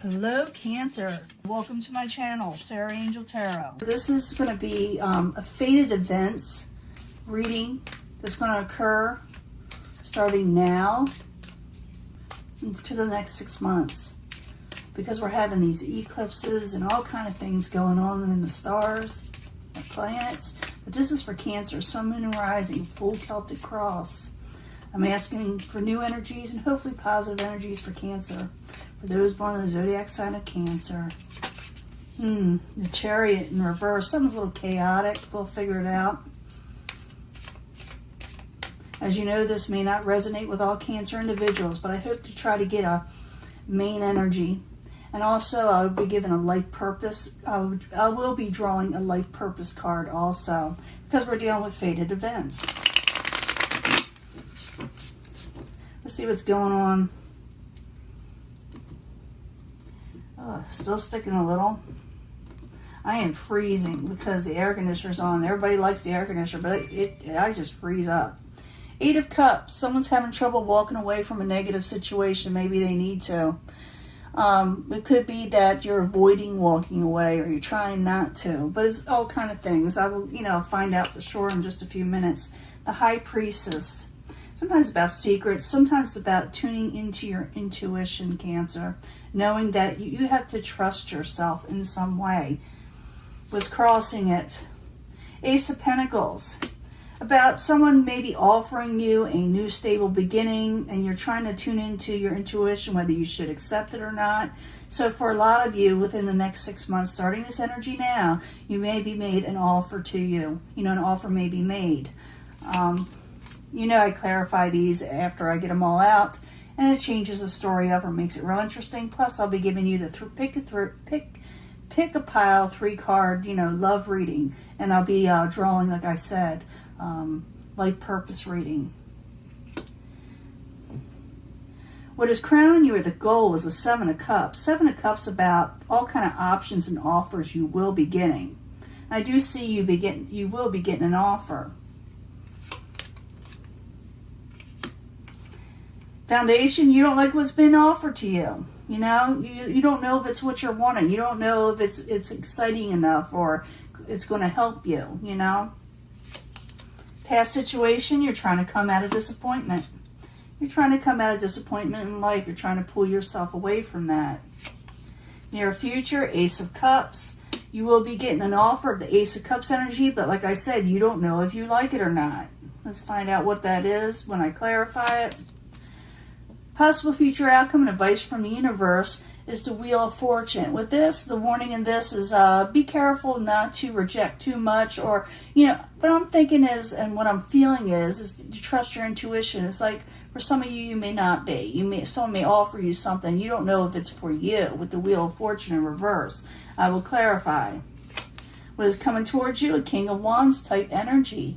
Hello Cancer, welcome to my channel, Sarah Angel Tarot. This is going to be a fated events reading that's going to occur starting now to the next 6 months, because we're having these eclipses and all kind of things going on in the stars, the planets. But this is for Cancer, Sun, Moon, and Rising, full Celtic cross. I'm asking for new energies and hopefully positive energies for Cancer. For those born in the zodiac sign of Cancer. The Chariot in reverse. Something's a little chaotic. We'll figure it out. As you know, this may not resonate with all Cancer individuals, but I hope to try to get a main energy. And also, I will be given a life purpose. I will be drawing a life purpose card also, because we're dealing with fated events. Let's see what's going on. Oh, still sticking a little. I am freezing because the air conditioner's on. Everybody likes the air conditioner, but I just freeze up. 8 of Cups. Someone's having trouble walking away from a negative situation. Maybe they need to. It could be that you're avoiding walking away or you're trying not to. But it's all kind of things. I will, find out for sure in just a few minutes. The High Priestess. Sometimes it's about secrets. Sometimes it's about tuning into your intuition, Cancer. Knowing that you have to trust yourself in some way. What's crossing it? Ace of Pentacles. About someone maybe offering you a new stable beginning, and you're trying to tune into your intuition, whether you should accept it or not. So for a lot of you, within the next 6 months, starting this energy now, you may be made an offer to you. An offer may be made. I clarify these after I get them all out, and it changes the story up or makes it real interesting. Plus, I'll be giving you the pick a pile 3-card, love reading, and I'll be drawing, like I said, life purpose reading. What is crowning you, or the goal, is the 7 of Cups. 7 of Cups about all kind of options and offers you will be getting. I do see you will be getting an offer. Foundation, you don't like what's been offered to you. You don't know if it's what you're wanting. You don't know if it's exciting enough or it's going to help you, Past situation, you're trying to come out of disappointment. You're trying to come out of disappointment in life. You're trying to pull yourself away from that. Near future, Ace of Cups. You will be getting an offer of the Ace of Cups energy, but like I said, you don't know if you like it or not. Let's find out what that is when I clarify it. Possible future outcome and advice from the universe is the Wheel of Fortune. With this, the warning in this is be careful not to reject too much, or, what I'm thinking is, and what I'm feeling is to trust your intuition. It's like, for some of you may not be. Someone may offer you something. You don't know if it's for you with the Wheel of Fortune in reverse. I will clarify. What is coming towards you? A King of Wands type energy.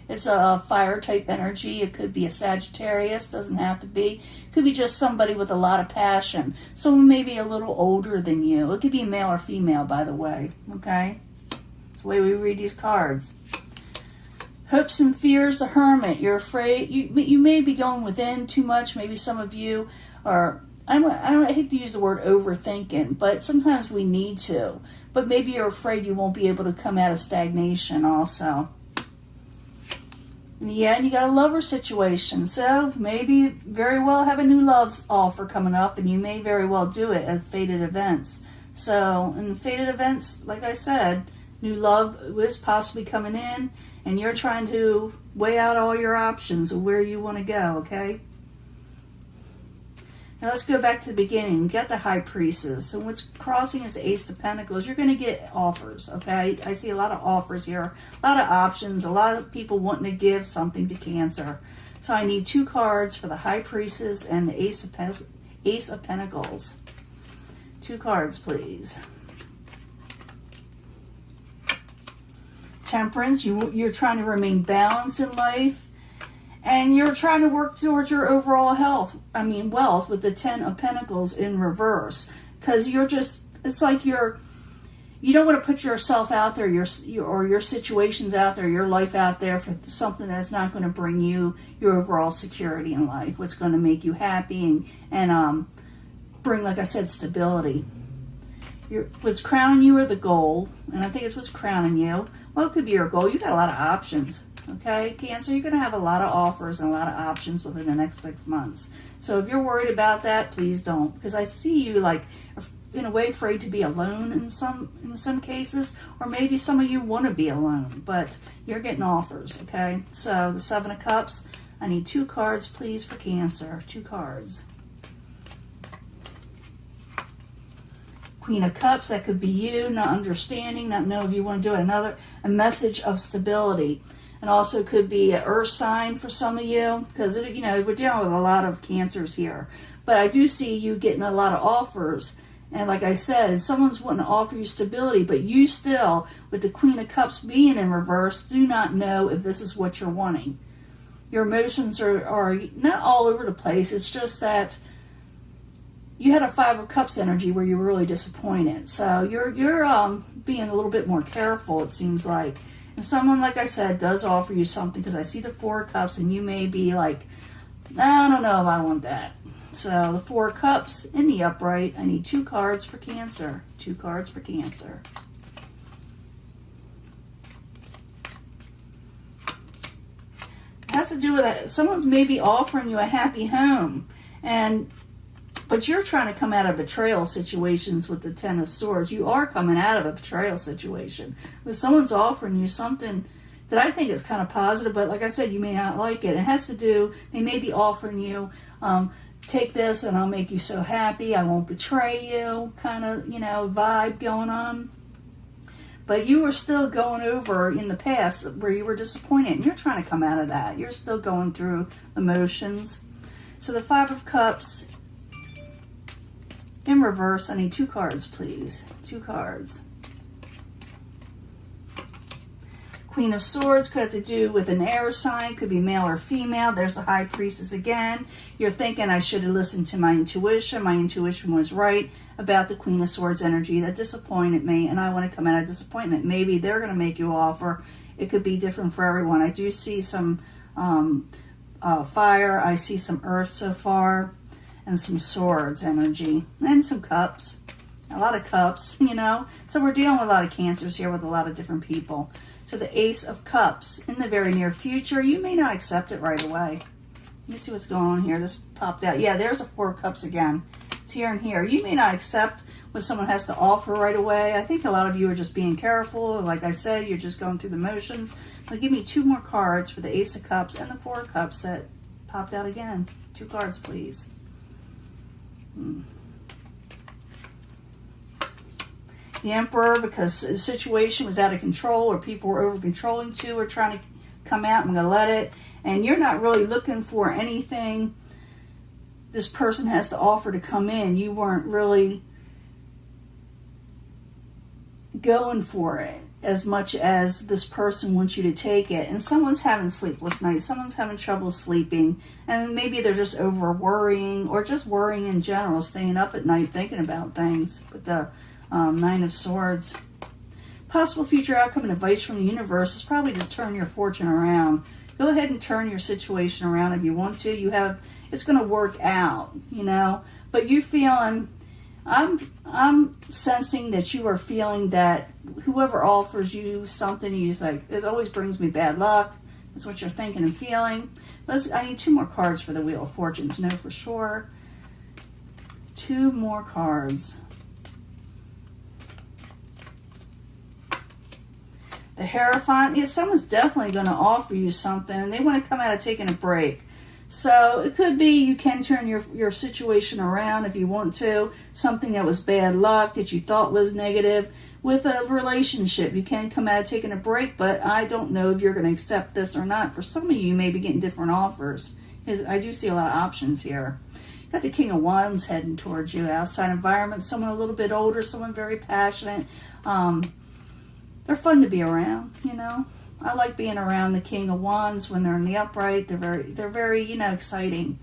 It's a fire type energy. It could be a Sagittarius. Doesn't have to be. It could be just somebody with a lot of passion. Someone maybe a little older than you. It could be male or female, by the way. Okay? That's the way we read these cards. Hopes and fears, the Hermit. You're afraid. You may be going within too much. Maybe some of you are... I hate to use the word overthinking, but sometimes we need to. But maybe you're afraid you won't be able to come out of stagnation also. Yeah, and you got a lover situation, so maybe very well have a new love's offer coming up, and you may very well do it at fated events. So, in fated events, like I said, new love is possibly coming in, and you're trying to weigh out all your options of where you want to go, okay? Now let's go back to the beginning. You got the High Priestess, and what's crossing is the Ace of Pentacles. You're going to get offers, okay? I see a lot of offers here, a lot of options, a lot of people wanting to give something to Cancer. So I need 2 cards for the High Priestess and the Ace of Pentacles. 2 cards, please. Temperance, you're trying to remain balanced in life. And you're trying to work towards your overall wealth with the 10 of Pentacles in reverse. Because it's like you don't want to put yourself out there, your situations out there, your life out there for something that's not going to bring you your overall security in life. What's going to make you happy and bring, like I said, stability. What's crowning you are the goal, and I think it's what's crowning you. Well, it could be your goal. You've got a lot of options, okay? Cancer, you're going to have a lot of offers and a lot of options within the next 6 months. So if you're worried about that, please don't, because I see you like in a way afraid to be alone in some cases, or maybe some of you want to be alone, but you're getting offers, okay? So the 7 of Cups, I need 2 cards, please, for Cancer. 2 cards. Queen of Cups, that could be you, not understanding, not knowing if you want to do it. A message of stability. And also could be an earth sign for some of you, because, we're dealing with a lot of Cancers here. But I do see you getting a lot of offers. And like I said, someone's wanting to offer you stability, but you still, with the Queen of Cups being in reverse, do not know if this is what you're wanting. Your emotions are not all over the place. It's just that you had a 5 of Cups energy where you were really disappointed. So you're being a little bit more careful, it seems like. And someone, like I said, does offer you something, because I see the 4 of Cups, and you may be like, I don't know if I want that. So the 4 of Cups in the upright, I need 2 cards for Cancer. 2 cards for Cancer. It has to do with that. Someone's maybe offering you a happy home, but you're trying to come out of betrayal situations with the 10 of Swords. You are coming out of a betrayal situation. But someone's offering you something that I think is kind of positive, but like I said, you may not like it. It has to do, they may be offering you, take this and I'll make you so happy, I won't betray you, kind of, vibe going on. But you were still going over in the past where you were disappointed, and you're trying to come out of that. You're still going through emotions. So the 5 of Cups in reverse, I need 2 cards, please. 2 cards. Queen of Swords could have to do with an air sign, could be male or female. There's the High Priestess again. You're thinking, I should have listened to my intuition. My intuition was right about the Queen of Swords energy. That disappointed me, and I want to come out of disappointment. Maybe they're going to make you an offer. It could be different for everyone. I do see some fire. I see some earth so far, and some swords energy, and some cups. A lot of cups, So we're dealing with a lot of Cancers here with a lot of different people. So the Ace of Cups in the very near future, you may not accept it right away. Let me see what's going on here. This popped out. Yeah, there's a 4 of Cups again. It's here and here. You may not accept what someone has to offer right away. I think a lot of you are just being careful. Like I said, you're just going through the motions. But give me 2 more cards for the Ace of Cups and the 4 of Cups that popped out again. 2 cards, please. The Emperor, because the situation was out of control, or people were over-controlling too, or trying to come out, I'm going to let it. And you're not really looking for anything this person has to offer to come in. You weren't really going for it as much as this person wants you to take it. And someone's having sleepless nights. Someone's having trouble sleeping. And maybe they're just over-worrying, or just worrying in general, staying up at night thinking about things. But the 9 of Swords. Possible future outcome and advice from the universe is probably to turn your fortune around. Go ahead and turn your situation around if you want to. It's going to work out, But you're feeling, I'm sensing that you are feeling that whoever offers you something, you just like, it always brings me bad luck. That's what you're thinking and feeling. I need 2 more cards for the Wheel of Fortune to know for sure. 2 more cards. The Hierophant, someone's definitely going to offer you something, and they want to come out of taking a break. So it could be you can turn your situation around if you want to. Something that was bad luck that you thought was negative. With a relationship, you can come out of taking a break, but I don't know if you're going to accept this or not. For some of you, you may be getting different offers. Because I do see a lot of options here. Got the King of Wands heading towards you. Outside environment, someone a little bit older, someone very passionate. They're fun to be around, I like being around the King of Wands when they're in the upright. They're very, exciting.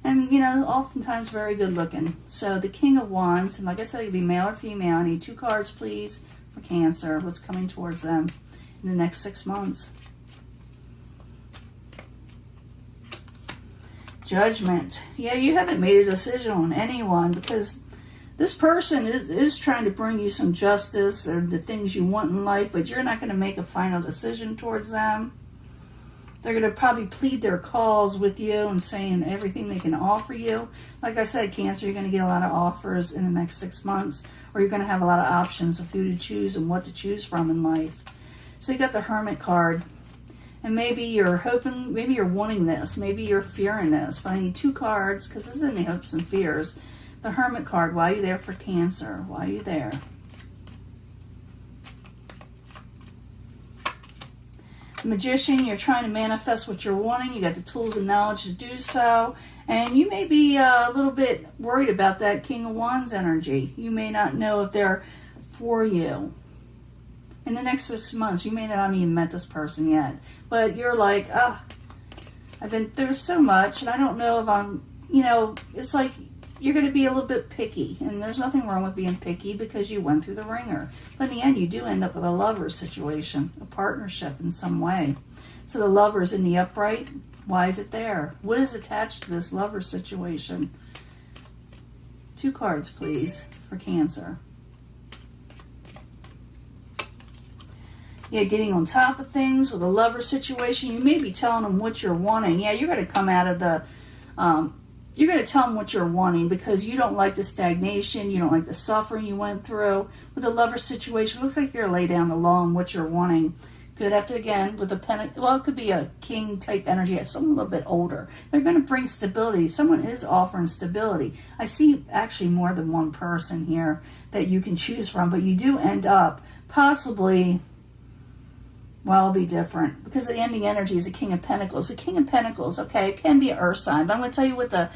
And, oftentimes very good looking. So the King of Wands, and like I said, it could be male or female. I need 2 cards, please, for Cancer. What's coming towards them in the next 6 months? Judgment. Yeah, you haven't made a decision on anyone because this person is trying to bring you some justice or the things you want in life, but you're not going to make a final decision towards them. They're going to probably plead their cause with you and saying everything they can offer you. Like I said, Cancer, you're going to get a lot of offers in the next 6 months, or you're going to have a lot of options of who to choose and what to choose from in life. So you got the Hermit card. And maybe you're hoping, maybe you're wanting this, maybe you're fearing this, but I need 2 cards because this is in the hopes and fears. The Hermit card, why are you there for Cancer? Why are you there? The Magician, you're trying to manifest what you're wanting. You got the tools and knowledge to do so. And you may be a little bit worried about that King of Wands energy. You may not know if they're for you. In the next 6 months, you may not have even met this person yet. But you're like, I've been through so much, and I don't know if I'm, it's like you're going to be a little bit picky. And there's nothing wrong with being picky because you went through the ringer. But in the end, you do end up with a lover situation, a partnership in some way. So the Lover's in the upright. Why is it there? What is attached to this lover situation? 2 cards, please, for Cancer. Yeah, getting on top of things with a lover situation. You may be telling them what you're wanting. Yeah, you're going to come out of the, you're going to tell them what you're wanting because you don't like the stagnation. You don't like the suffering you went through. With a lover situation, it looks like you're going to lay down the law on what you're wanting. Good after, again, with a pentacle. Well, it could be a king type energy. Someone a little bit older. They're going to bring stability. Someone is offering stability. I see actually more than one person here that you can choose from, but you do end up possibly... Well, it'll be different because the ending energy is the King of Pentacles. The King of Pentacles, okay, it can be an earth sign, but I'm going to tell you what the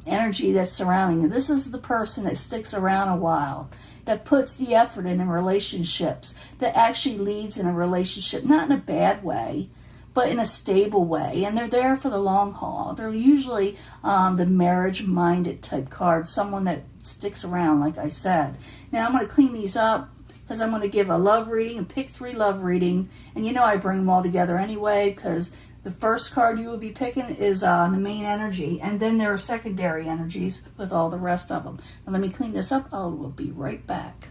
energy that's surrounding it. This is the person that sticks around a while, that puts the effort in relationships, that actually leads in a relationship, not in a bad way, but in a stable way. And they're there for the long haul. They're usually the marriage-minded type card, someone that sticks around, like I said. Now, I'm going to clean these up, because I'm going to give a love reading and pick 3 love reading. And I bring them all together anyway because the first card you will be picking is the main energy. And then there are secondary energies with all the rest of them. Now let me clean this up. I will be right back.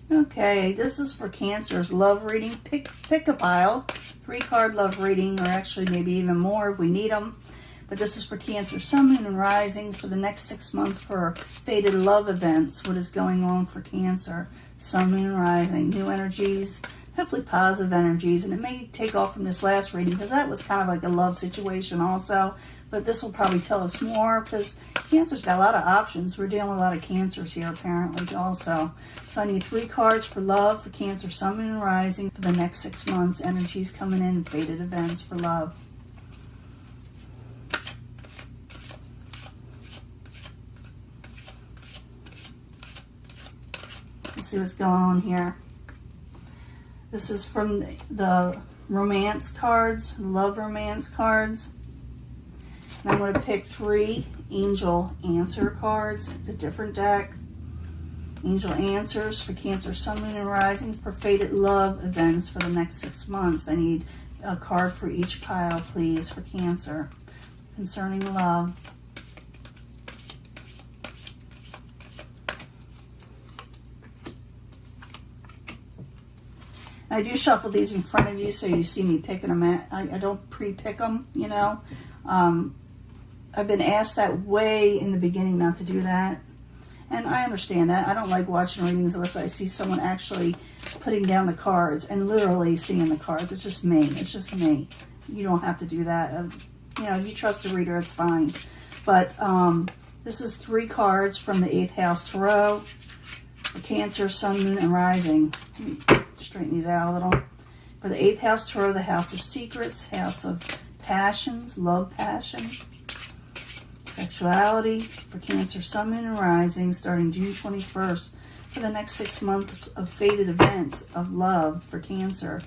Okay, this is for Cancer's love reading. Pick a pile. 3-card love reading, or actually maybe even more if we need them. But this is for Cancer, Sun, Moon, and Rising. So the next 6 months for fated love events. What is going on for Cancer? Sun, Moon, and Rising. New energies. Hopefully positive energies. And it may take off from this last reading because that was kind of like a love situation also. But this will probably tell us more because Cancer's got a lot of options. We're dealing with a lot of Cancers here apparently also. So I need 3 cards for love for Cancer, Sun, Moon, and Rising for the next 6 months. Energies coming in. Fated events for love. See what's going on here. This is from the romance cards, love romance cards. And I'm going to pick 3 angel answer cards. It's a different deck. Angel answers for Cancer, Sun, Moon, and Rising for fated love events for the next 6 months. I need a card for each pile, please, for Cancer concerning love. I do shuffle these in front of you so you see me picking them. I don't pre-pick them, I've been asked that way in the beginning not to do that. And I understand that. I don't like watching readings unless I see someone actually putting down the cards and literally seeing the cards. It's just me. It's just me. You don't have to do that. You trust a reader, it's fine. But this is 3 cards from the 8th House Tarot. For Cancer, Sun, Moon, and Rising. Straighten these out a little. For the 8th House Tarot, the House of Secrets, House of Passions, Love, Passion, Sexuality. For Cancer, Sun, Moon, and Rising, starting June 21st. For the next 6 months of fated events of love for Cancer.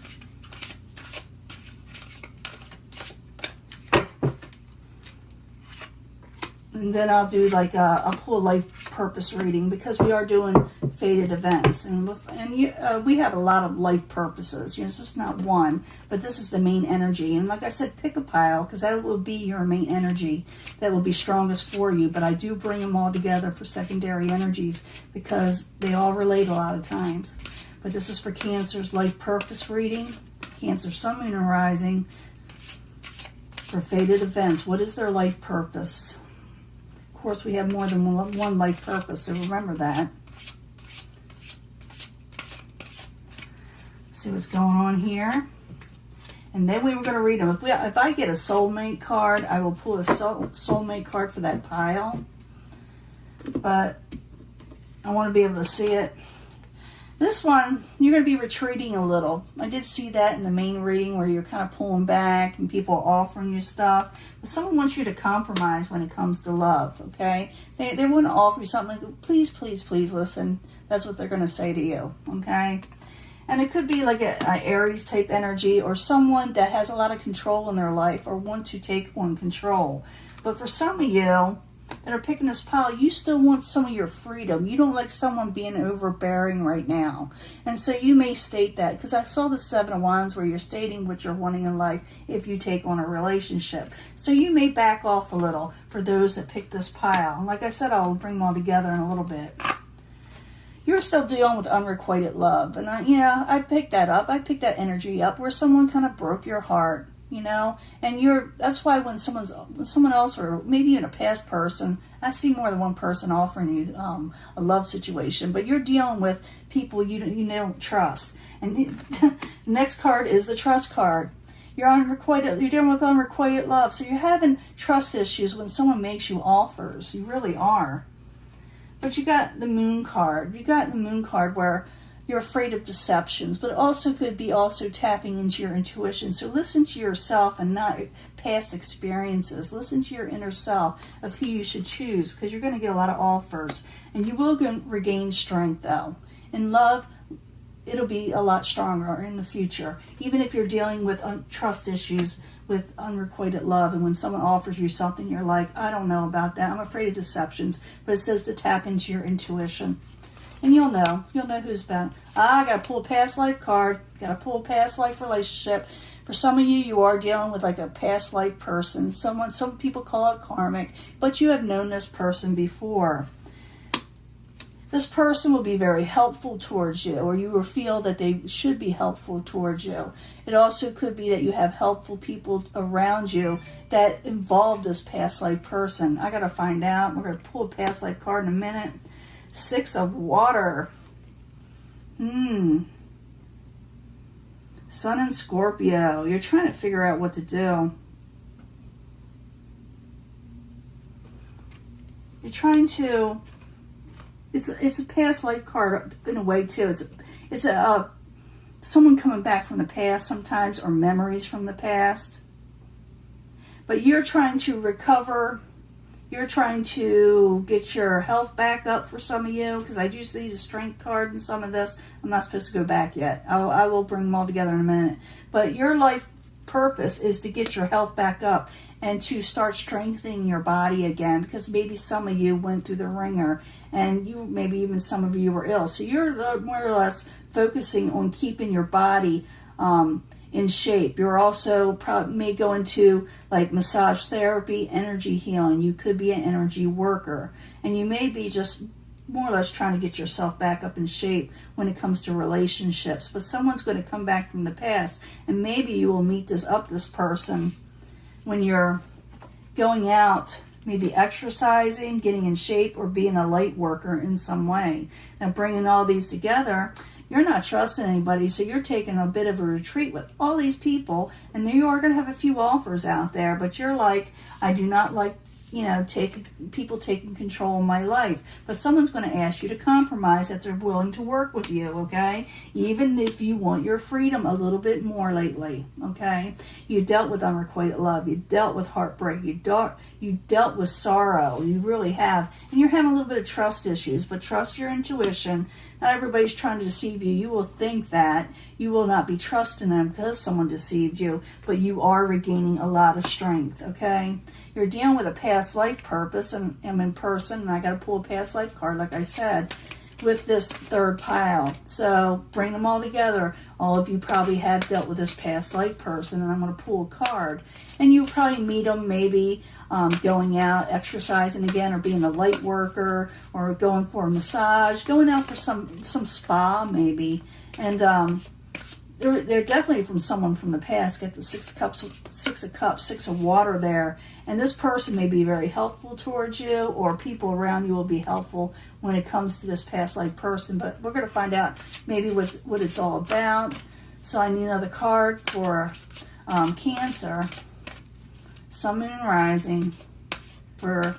And then I'll do like I'll pull a life purpose reading because we are doing fated events. And we have a lot of life purposes. It's just not one, but this is the main energy. And like I said, pick a pile, because that will be your main energy that will be strongest for you. But I do bring them all together for secondary energies because they all relate a lot of times. But this is for Cancer's life purpose reading. Cancer, Sun, Moon, and Rising. For fated events, what is their life purpose? Of course, we have more than one life purpose, so remember that. See what's going on here. And then we were going to read them. If I get a soulmate card, I will pull a soulmate card for that pile. But I want to be able to see it. This one, you're going to be retreating a little. I did see that in the main reading where you're kind of pulling back and people are offering you stuff. But someone wants you to compromise when it comes to love, okay? They want to offer you something like, please, please, please listen. That's what they're going to say to you, okay? And it could be like a Aries type energy, or someone that has a lot of control in their life or want to take on control. But for some of you that are picking this pile, you still want some of your freedom. You don't like someone being overbearing right now. And so you may state that, because I saw the Seven of Wands where you're stating what you're wanting in life if you take on a relationship. So you may back off a little for those that pick this pile. And like I said, I'll bring them all together in a little bit. You're still dealing with unrequited love. And I picked that up. I picked that energy up where someone kind of broke your heart. And that's why when someone else, or maybe even a past person, I see more than one person offering you a love situation, but you're dealing with people you don't trust. And the next card is the trust card. You're dealing with unrequited love, so you're having trust issues when someone makes you offers. You really are. But you got the Moon card. You got the Moon card where you're afraid of deceptions, but it also could be tapping into your intuition. So listen to yourself and not past experiences. Listen to your inner self of who you should choose, because you're going to get a lot of offers. And you will regain strength, though. In love, it'll be a lot stronger in the future. Even if you're dealing with trust issues with unrequited love, and when someone offers you something, you're like, I don't know about that. I'm afraid of deceptions. But it says to tap into your intuition. And you'll know who's been. I got to pull a past life card. Got to pull a past life relationship. For some of you, you are dealing with like a past life person. Some people call it karmic, but you have known this person before. This person will be very helpful towards you, or you will feel that they should be helpful towards you. It also could be that you have helpful people around you that involve this past life person. I got to find out. We're going to pull a past life card in a minute. Six of Water. Sun and Scorpio. You're trying to figure out what to do. You're trying to... It's a past life card in a way, too. It's someone coming back from the past sometimes, or memories from the past. But you're trying to recover. You're trying to get your health back up for some of you, because I do see the Strength card in some of this. I'm not supposed to go back yet. I will bring them all together in a minute. But your life purpose is to get your health back up and to start strengthening your body again, because maybe some of you went through the ringer, and maybe even some of you were ill. So you're more or less focusing on keeping your body in shape. You're also may go into like massage therapy, energy healing. You could be an energy worker, and you may be just more or less trying to get yourself back up in shape when it comes to relationships. But someone's going to come back from the past, and maybe you will meet this person when you're going out, maybe exercising, getting in shape, or being a light worker in some way. Now, bringing all these together, you're not trusting anybody, so you're taking a bit of a retreat with all these people, and you are going to have a few offers out there, but you're like, I do not like, people taking control of my life. But someone's going to ask you to compromise if they're willing to work with you, okay? Even if you want your freedom a little bit more lately, okay? You dealt with unrequited love. You dealt with heartbreak. You dealt with sorrow. You really have. And you're having a little bit of trust issues, but trust your intuition. Not everybody's trying to deceive you. You will think that. You will not be trusting them because someone deceived you, but you are regaining a lot of strength, okay? You're dealing with a past life purpose, and I'm in person, and I got to pull a past life card, like I said. with this third pile. So bring them all together. All of you probably have dealt with this past life person, and I'm going to pull a card. And you probably meet them maybe going out, exercising again, or being a light worker, or going for a massage, going out for some spa maybe. And they're definitely from someone from the past. Get the Six of Cups, Six of Water there. And this person may be very helpful towards you, or people around you will be helpful when it comes to this past life person. But we're going to find out maybe what it's all about. So I need another card for Cancer, Sun, Moon, and Rising for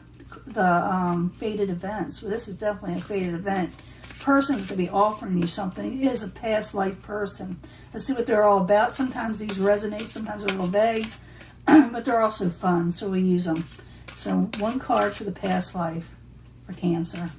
the fated events. Well, this is definitely a fated event. Person is going to be offering you something. It is a past life person. Let's see what they're all about. Sometimes these resonate, sometimes they're a little vague, but they're also fun, so we use them. So one card for the past life for Cancer.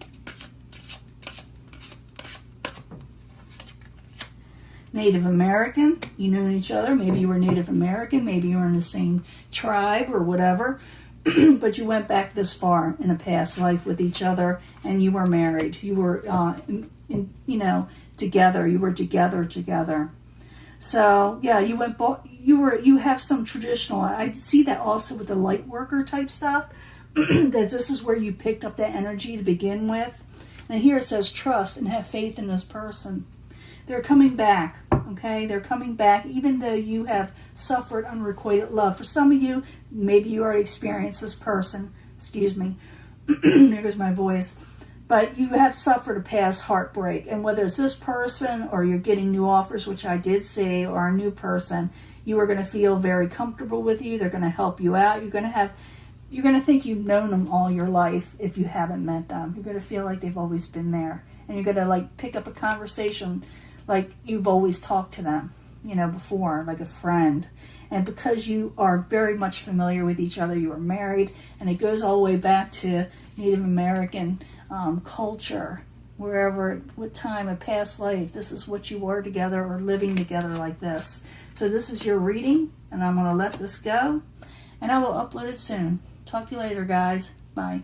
Native American, you knew each other. Maybe you were Native American, maybe you were in the same tribe or whatever. But you went back this far in a past life with each other, and you were married. You were, together. You were together. So yeah, you have some traditional. I see that also with the light worker type stuff. That this is where you picked up that energy to begin with. And here it says trust and have faith in this person. They're coming back, okay? They're coming back, even though you have suffered unrequited love. For some of you, maybe you already experienced this person. Excuse me. There goes my voice. But you have suffered a past heartbreak. And whether it's this person or you're getting new offers, which I did see, or a new person, you are going to feel very comfortable with you. They're going to help you out. You're going to think you've known them all your life if you haven't met them. You're going to feel like they've always been there. And you're going to pick up a conversation like you've always talked to them, before, like a friend. And because you are very much familiar with each other, you are married, and it goes all the way back to Native American culture, what time, a past life, this is what you were together or living together like this. So this is your reading, and I'm going to let this go, and I will upload it soon. Talk to you later, guys. Bye.